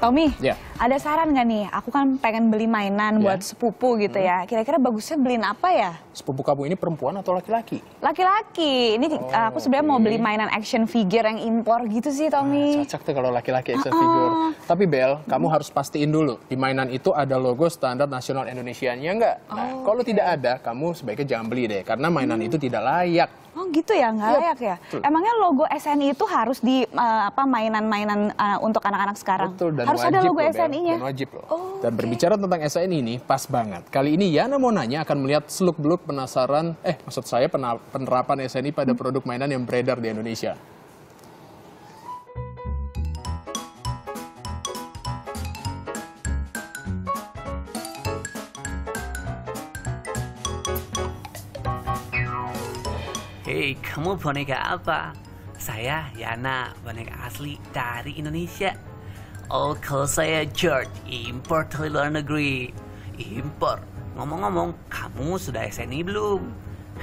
Tommy, Ya. ada saran nggak nih? Aku kan pengen beli mainan buat sepupu gitu ya. Kira-kira bagusnya beliin apa ya? Sepupu kamu ini perempuan atau laki-laki? Laki-laki. Ini aku sebenarnya mau beli mainan action figure yang impor gitu sih, Tommy. Cocok tuh kalau laki-laki action figure. Tapi Bel, kamu harus pastiin dulu di mainan itu ada logo standar nasional Indonesianya nggak? Nah, kalau tidak ada, kamu sebaiknya jangan beli deh, karena mainan itu tidak layak. Oh gitu ya, nggak layak ya? betul. Emangnya logo SNI itu harus di mainan-mainan untuk anak-anak sekarang? Betul, dan harus wajib ada logo loh, Bel. SNI-nya? Dan wajib loh. Oh, Dan berbicara tentang SNI ini, pas banget. Kali ini Yana mau nanya akan melihat seluk-beluk penasaran, maksud saya penerapan SNI pada produk mainan yang beredar di Indonesia. Hei, kamu boneka apa? Saya Yana, boneka asli dari Indonesia. Oh, kalau saya George, impor dari luar negeri. Impor. Ngomong-ngomong, kamu sudah SNI belum?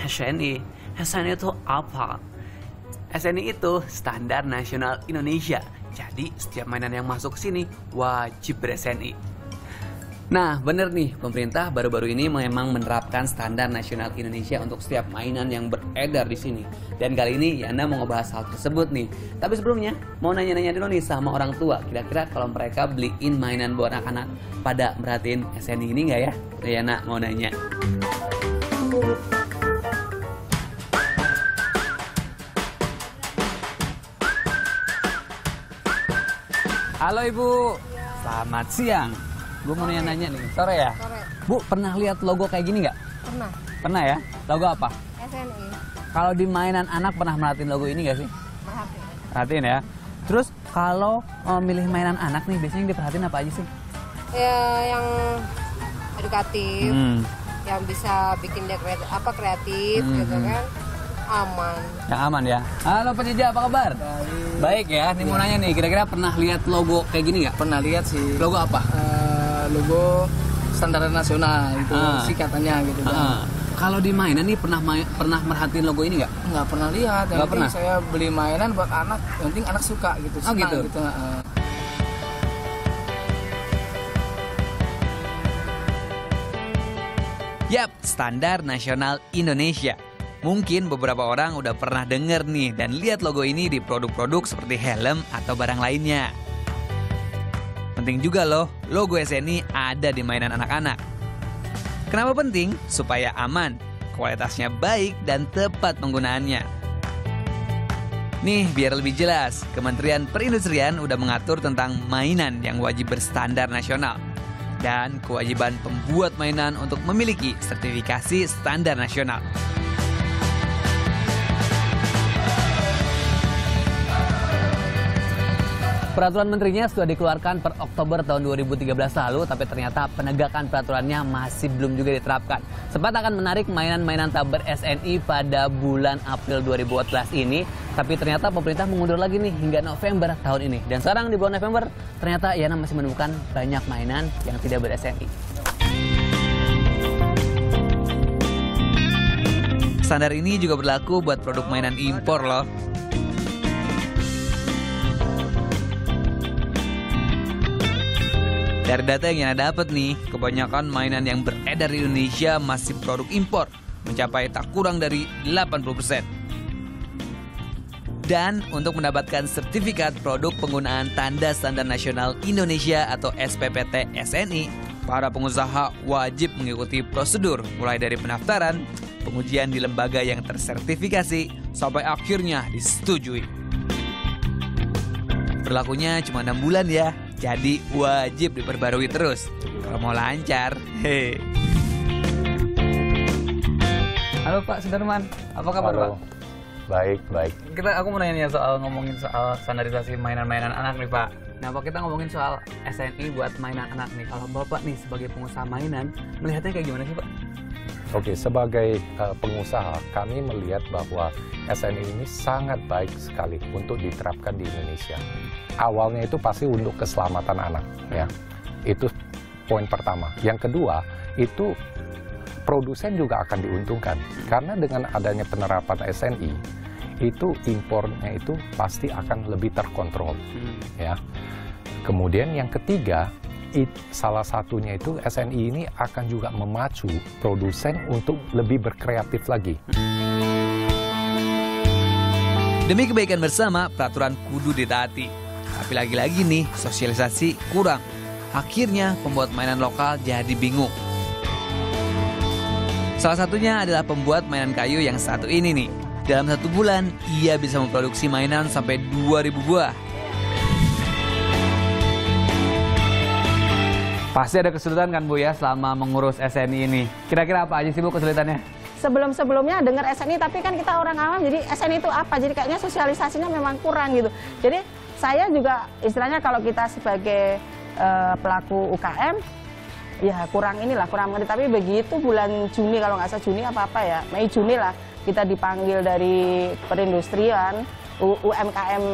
SNI itu apa? SNI itu Standar Nasional Indonesia. Jadi, setiap mainan yang masuk ke sini wajib ber-SNI. Nah, bener nih, pemerintah baru-baru ini memang menerapkan standar nasional Indonesia untuk setiap mainan yang beredar di sini. Dan kali ini Yana mau ngebahas hal tersebut nih. Tapi sebelumnya, mau nanya-nanya dulu nih sama orang tua. Kira-kira kalau mereka beliin mainan buat anak-anak, pada merhatiin SNI ini nggak ya? Yana mau nanya. Halo Ibu, selamat siang. Gue mau nanya nih, sore ya? Sore. Bu, pernah lihat logo kayak gini nggak? Pernah. Pernah ya? Logo apa? SNI. Kalau di mainan anak pernah merhatiin logo ini nggak sih? Perhatian. Perhatiin ya. Terus kalau milih mainan anak nih, biasanya yang diperhatiin apa aja sih? Ya, yang edukatif, yang bisa bikin dia kreatif gitu kan. Aman. Yang aman ya. Halo penjajah, apa kabar? Baik ya. Nih mau nanya nih, kira-kira pernah lihat logo kayak gini nggak? Pernah lihat sih. Logo apa? Logo standar nasional itu singkatannya gitu kan. Kalau di mainan nih pernah merhatiin logo ini nggak? Nggak pernah lihat. Yang Nggak penting pernah? saya beli mainan buat anak, yang penting anak suka gitu. Oh, senang gitu? Yap, Standar Nasional Indonesia. Mungkin beberapa orang udah pernah denger nih dan lihat logo ini di produk-produk seperti helm atau barang lainnya. Penting juga loh, logo SNI ada di mainan anak-anak. Kenapa penting? Supaya aman, kualitasnya baik dan tepat penggunaannya. Nih, biar lebih jelas, Kementerian Perindustrian udah mengatur tentang mainan yang wajib berstandar nasional dan kewajiban pembuat mainan untuk memiliki sertifikasi standar nasional. Peraturan menterinya sudah dikeluarkan per Oktober tahun 2013 lalu, tapi ternyata penegakan peraturannya masih belum juga diterapkan. Sempat akan menarik mainan-mainan tak ber-SNI pada bulan April 2014 ini, tapi ternyata pemerintah mengundur lagi nih hingga November tahun ini. Dan sekarang di bulan November, ternyata Yana masih menemukan banyak mainan yang tidak ber-SNI. Standar ini juga berlaku buat produk mainan impor loh. Dari data yang Yana dapat nih, kebanyakan mainan yang beredar di Indonesia masih produk impor, mencapai tak kurang dari 80%. Dan untuk mendapatkan sertifikat produk penggunaan Tanda Standar Nasional Indonesia atau SPPT SNI, para pengusaha wajib mengikuti prosedur mulai dari pendaftaran, pengujian di lembaga yang tersertifikasi, sampai akhirnya disetujui. Berlakunya cuma 6 bulan ya. Jadi wajib diperbarui terus kalau mau lancar. Hei. Halo Pak Sudarman, apa kabar Pak? Baik. Aku mau nanya ngomongin soal standarisasi mainan-mainan anak nih Pak. Nah Pak, kita ngomongin soal SNI buat mainan anak nih. Kalau Bapak nih sebagai pengusaha mainan, melihatnya kayak gimana sih Pak? Oke, sebagai pengusaha kami melihat bahwa SNI ini sangat baik sekali untuk diterapkan di Indonesia. Awalnya itu pasti untuk keselamatan anak, ya. Itu poin pertama. Yang kedua, itu produsen juga akan diuntungkan karena dengan adanya penerapan SNI, itu impornya itu pasti akan lebih terkontrol, ya. Kemudian yang ketiga, salah satunya itu SNI ini akan juga memacu produsen untuk lebih berkreatif lagi. Demi kebaikan bersama, peraturan kudu ditaati. Tapi lagi-lagi nih, sosialisasi kurang. Akhirnya pembuat mainan lokal jadi bingung. Salah satunya adalah pembuat mainan kayu yang satu ini nih. Dalam 1 bulan, ia bisa memproduksi mainan sampai 2.000 buah. Pasti ada kesulitan kan Bu ya selama mengurus SNI ini. Kira-kira apa aja sih Bu kesulitannya? Sebelum-sebelumnya dengar SNI, tapi kan kita orang awam, jadi SNI itu apa? Jadi kayaknya sosialisasinya memang kurang gitu. Jadi saya juga istilahnya kalau kita sebagai pelaku UKM, ya kurang mengerti. Tapi begitu bulan Juni, kalau nggak salah Juni apa-apa ya, Mei Juni lah, kita dipanggil dari perindustrian, UMKM,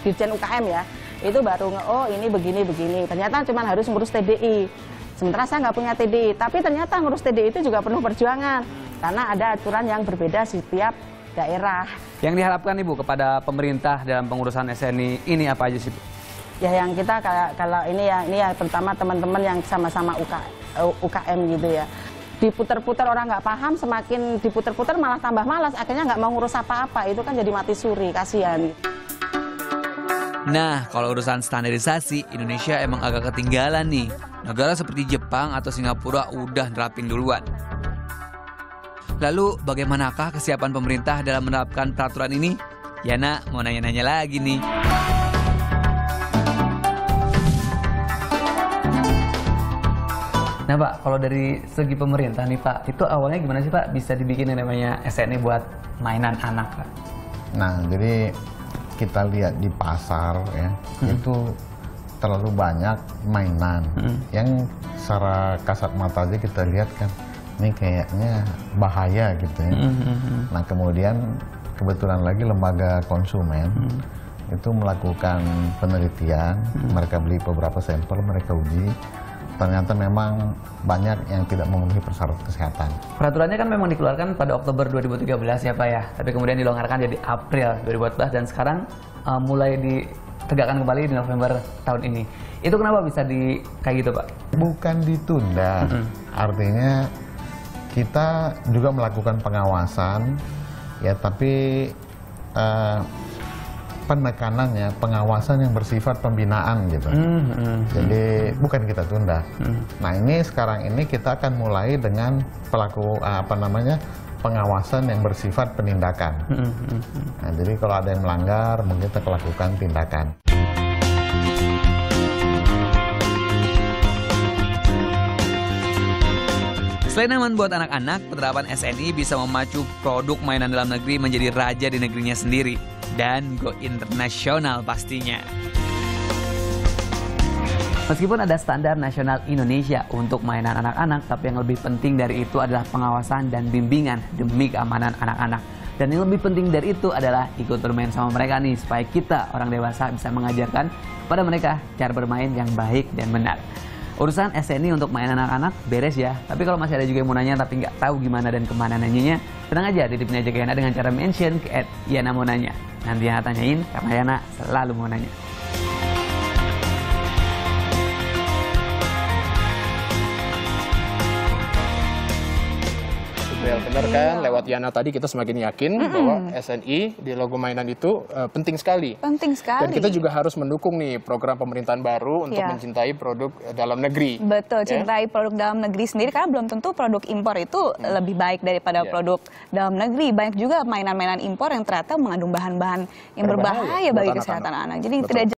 Dirjen UKM ya, itu baru oh ini begini. Ternyata cuma harus ngurus TDI. Sementara saya nggak punya TDI, tapi ternyata ngurus TDI itu juga penuh perjuangan. Karena ada aturan yang berbeda setiap daerah. Yang diharapkan Ibu kepada pemerintah dalam pengurusan SNI ini apa aja sih Bu? Ya yang kita kalau ini ya pertama teman-teman yang sama-sama UKM gitu ya. Diputer-puter orang nggak paham, semakin diputer-puter malah tambah malas, akhirnya nggak mau ngurus apa-apa, itu kan jadi mati suri, kasihan. Nah, kalau urusan standarisasi, Indonesia emang agak ketinggalan nih. Negara seperti Jepang atau Singapura udah nerapin duluan. Lalu, bagaimanakah kesiapan pemerintah dalam menerapkan peraturan ini? Yana mau nanya-nanya lagi nih. Nah Pak, kalau dari segi pemerintah nih Pak, itu awalnya gimana sih Pak bisa dibikin yang namanya SNI buat mainan anak Pak? Nah, jadi kita lihat di pasar ya, itu terlalu banyak mainan yang secara kasat mata aja kita lihat kan, ini kayaknya bahaya gitu ya. Nah, kemudian kebetulan lagi lembaga konsumen itu melakukan penelitian, mereka beli beberapa sampel, mereka uji. Ternyata memang banyak yang tidak memenuhi persyaratan kesehatan. Peraturannya kan memang dikeluarkan pada Oktober 2013 ya Pak ya, tapi kemudian dilonggarkan jadi April 2014 dan sekarang mulai ditegakkan kembali di November tahun ini. Itu kenapa bisa kayak gitu Pak? Bukan ditunda, artinya kita juga melakukan pengawasan ya, tapi penekanannya pengawasan yang bersifat pembinaan gitu. Jadi bukan kita tunda. Nah, ini sekarang ini kita akan mulai dengan pengawasan yang bersifat penindakan. Nah, jadi kalau ada yang melanggar, mungkin kita lakukan tindakan. Selain aman buat anak-anak, penerapan SNI bisa memacu produk mainan dalam negeri menjadi raja di negerinya sendiri. Dan go internasional pastinya. Meskipun ada standar nasional Indonesia untuk mainan anak-anak, tapi yang lebih penting dari itu adalah pengawasan dan bimbingan demi keamanan anak-anak. Dan yang lebih penting dari itu adalah ikut bermain sama mereka nih, supaya kita orang dewasa bisa mengajarkan kepada mereka cara bermain yang baik dan benar. Urusan SNI untuk mainan anak-anak beres ya, tapi kalau masih ada juga yang mau nanya tapi nggak tahu gimana dan kemana nanyanya, tenang aja, titipin aja ke Yana dengan cara mention ke @yana-mau-nanya. Nanti Yana tanyain karena Yana selalu mau nanya. Benar kan? Lewat Yana tadi kita semakin yakin bahwa SNI di logo mainan itu penting sekali. Penting sekali. Dan kita juga harus mendukung nih program pemerintahan baru untuk mencintai produk dalam negeri. Betul, cintai produk dalam negeri sendiri karena belum tentu produk impor itu lebih baik daripada produk dalam negeri. Banyak juga mainan-mainan impor yang ternyata mengandung bahan-bahan yang berbahaya bagi kesehatan anak. Jadi tidak